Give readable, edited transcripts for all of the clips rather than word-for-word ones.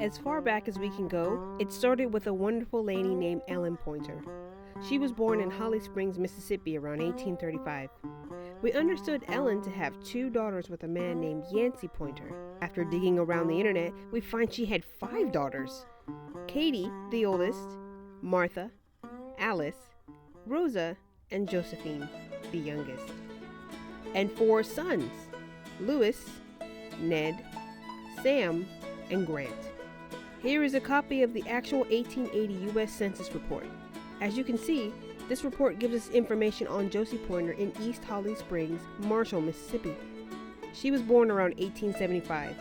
As far back as we can go, it started with a wonderful lady named Ellen Pointer. She was born in Holly Springs, Mississippi around 1835. We understood Ellen to have 2 daughters with a man named Yancey Pointer. After digging around the internet, we find she had 5 daughters. Katie, the oldest, Martha, Alice, Rosa, and Josephine, the youngest. And 4 sons, Louis, Ned, Sam, and Grant. Here is a copy of the actual 1880 U.S. Census report. As you can see, this report gives us information on Josie Pointer in East Holly Springs, Marshall, Mississippi. She was born around 1875,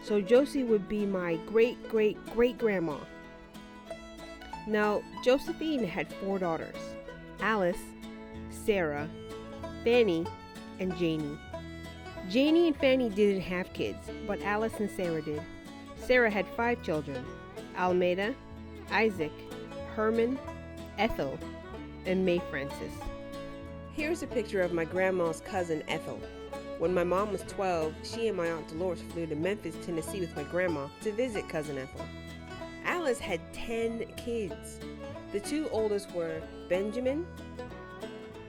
so Josie would be my great-great-great-grandma. Now, Josephine had 4 daughters, Alice, Sarah, Fanny, and Janie. Janie and Fanny didn't have kids, but Alice and Sarah did. Sarah had 5 children, Almeida, Isaac, Herman, Ethel, and May Frances. Here's a picture of my grandma's cousin Ethel. When my mom was 12, she and my Aunt Dolores flew to Memphis, Tennessee with my grandma to visit cousin Ethel. Alice had 10 kids. The 2 oldest were Benjamin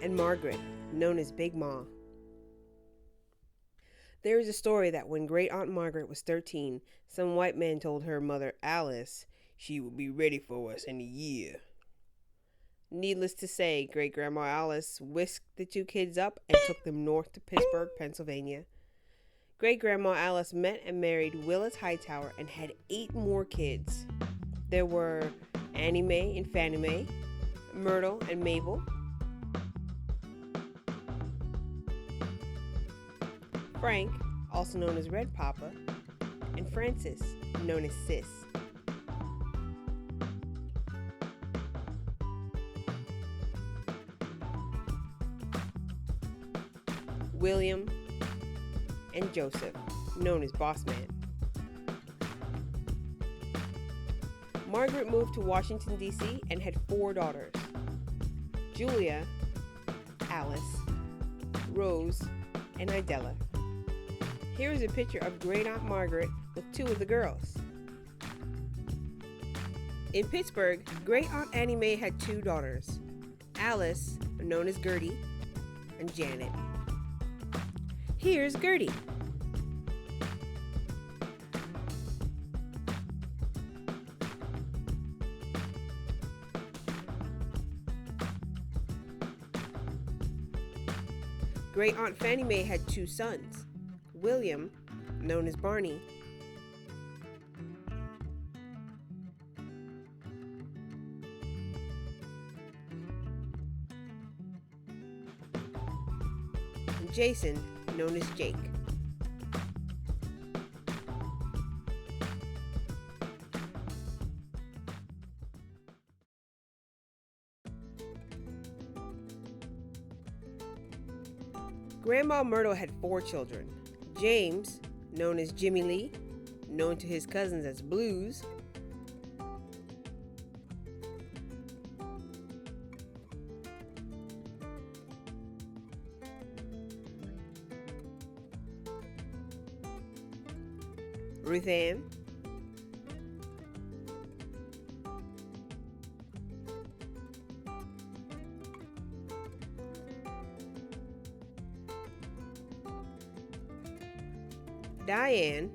and Margaret, known as Big Ma. There is a story that when Great Aunt Margaret was 13, some white man told her mother Alice she would be ready for us in a year. Needless to say, Great Grandma Alice whisked the 2 kids up and took them north to Pittsburgh, Pennsylvania. Great Grandma Alice met and married Willis Hightower and had 8 more kids. There were Annie Mae and Fannie Mae, Myrtle and Mabel, Frank, also known as Red Papa, and Frances, known as Sis. William and Joseph, known as Boss Man. Margaret moved to Washington, D.C. and had 4 daughters, Julia, Alice, Rose, and Idella. Here is a picture of Great Aunt Margaret with 2 of the girls. In Pittsburgh, Great Aunt Annie Mae had 2 daughters, Alice, known as Gertie, and Janet. Here's Gertie. Great Aunt Fannie Mae had 2 sons, William, known as Barney, and Jason, known as Jake. Grandma Myrtle had 4 children, James, known as Jimmy Lee, known to his cousins as Blues, Ruth Ann, Diane,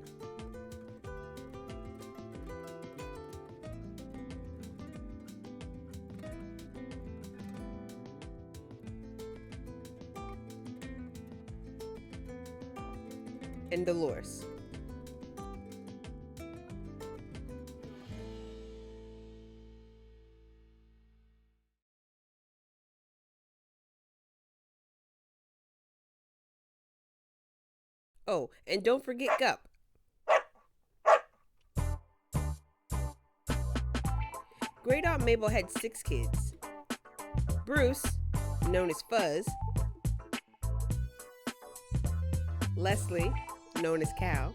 and Dolores. Oh, and don't forget Gup. Great Aunt Mabel had 6 kids. Bruce, known as Fuzz. Leslie, known as Cal.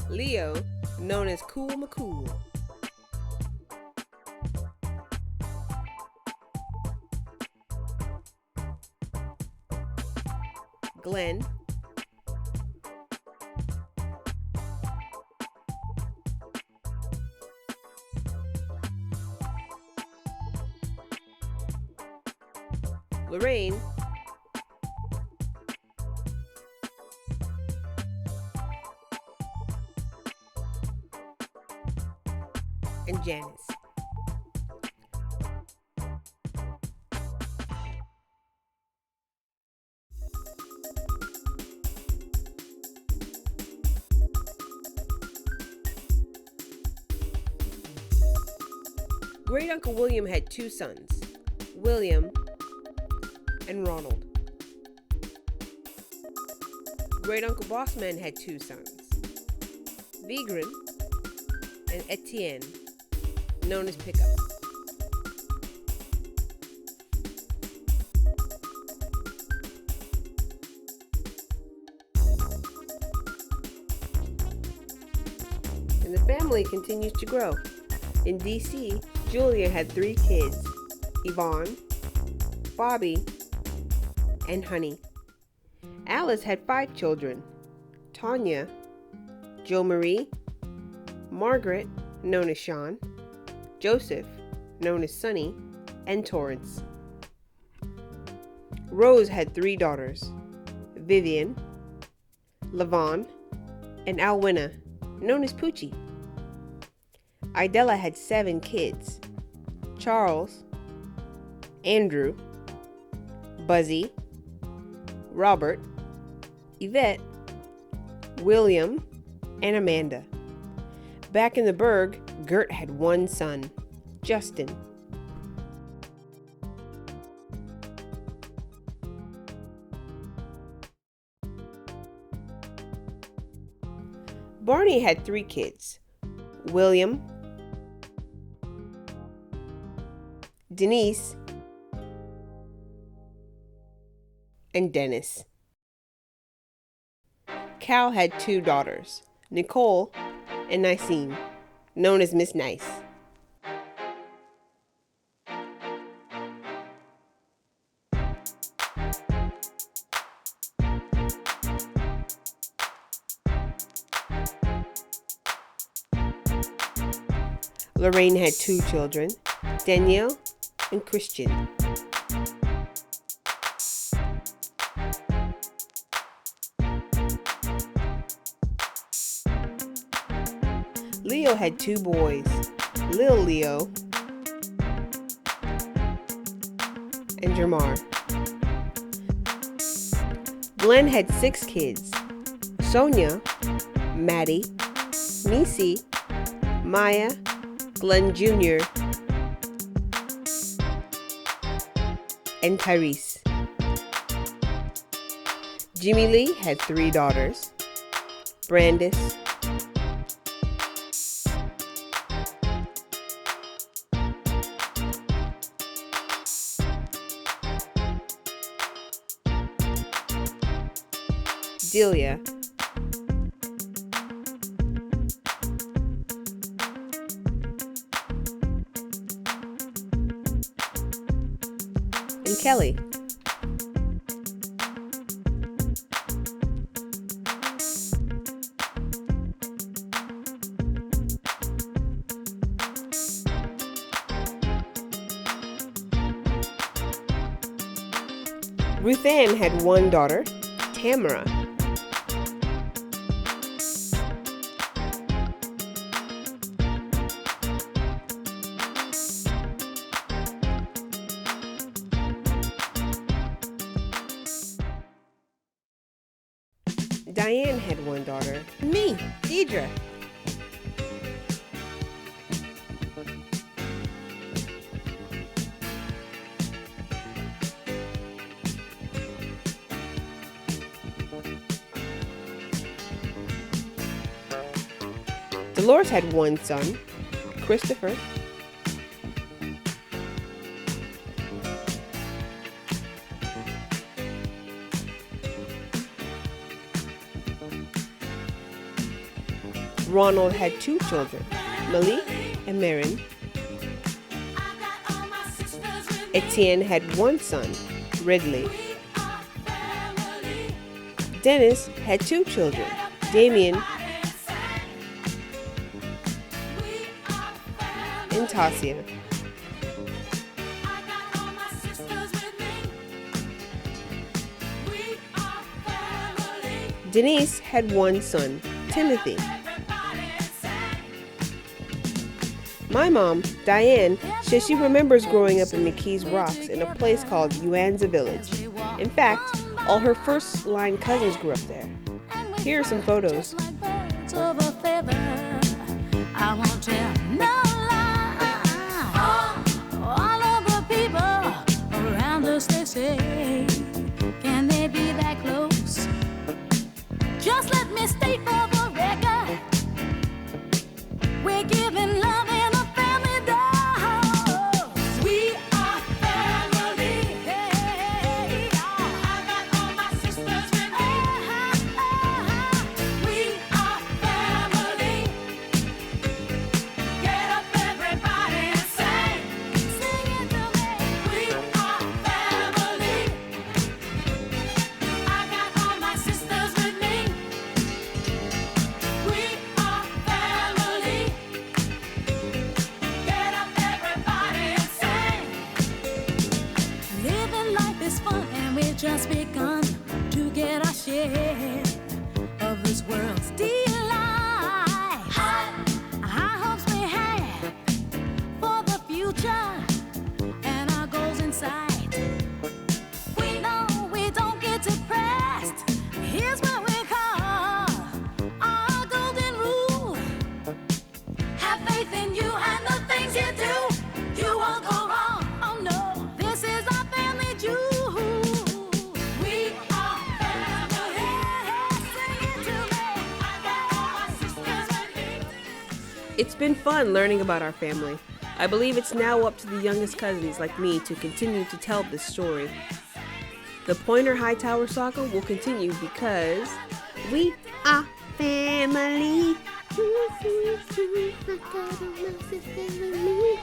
Leo, known as Cool McCool. Glenn. Lorraine. And Janice. Great Uncle William had 2 sons, William and Ronald. Great Uncle Bossman had 2 sons, Vigran and Etienne, known as Pickup. And the family continues to grow. In DC, Julia had 3 kids, Yvonne, Bobby, and Honey. Alice had 5 children, Tanya, Jo Marie, Margaret, known as Sean, Joseph, known as Sonny, and Torrance. Rose had 3 daughters, Vivian, Lavon, and Alwina, known as Poochie. Idella had 7 kids, Charles, Andrew, Buzzy, Robert, Yvette, William, and Amanda. Back in the Berg, Gert had 1 son, Justin. Barney had 3 kids, William, Denise, and Dennis. Cal had 2 daughters, Nicole and Nicene, known as Miss Nice. Lorraine had 2 children, Danielle and Christian. Leo had 2 boys, Lil Leo and Jamar. Glenn had 6 kids, Sonia, Maddie, Nisi, Maya, Glenn Jr., and Tyrese. Jimmy Lee had 3 daughters, Brandis, Delia, and Kelly. Ruth Ann had 1 daughter, Tamara. Diane had 1 daughter, me, Deidre. Dolores had one son, Christopher. Ronald had two children, Malik and Marin. Etienne had one son, Ridley. Dennis had two children, Damien and Tasia. Denise had one son, Timothy. My mom, Diane, says she remembers growing up in McKees Rocks in a place called Uanza Village. In fact, all her first-line cousins grew up there. Here are some photos. All of the people around us, they say, can they be that close? Just let me state for the record, we're giving love in a family dose. We are family. Hey, I got all my sisters with me. We are family. Get up, everybody, and sing. Sing it to me. We are family. I got all my sisters with me. We are family. Get up, everybody, and sing. Living life is fun, and we've just begun to get our share of this world's delight. High hopes we have for the future and our goals in sight. We know we don't get depressed. Here's what we call our golden rule. Have faith in you and the things you do. You won't go wrong. Oh no, this is our family jewel. We are family. Sing it to me. I got all my sisters with me. It's been fun learning about our family. I believe it's now up to the youngest cousins like me to continue to tell this story. The Pointer Hightower saga will continue because we are family. I got all my sisters with me.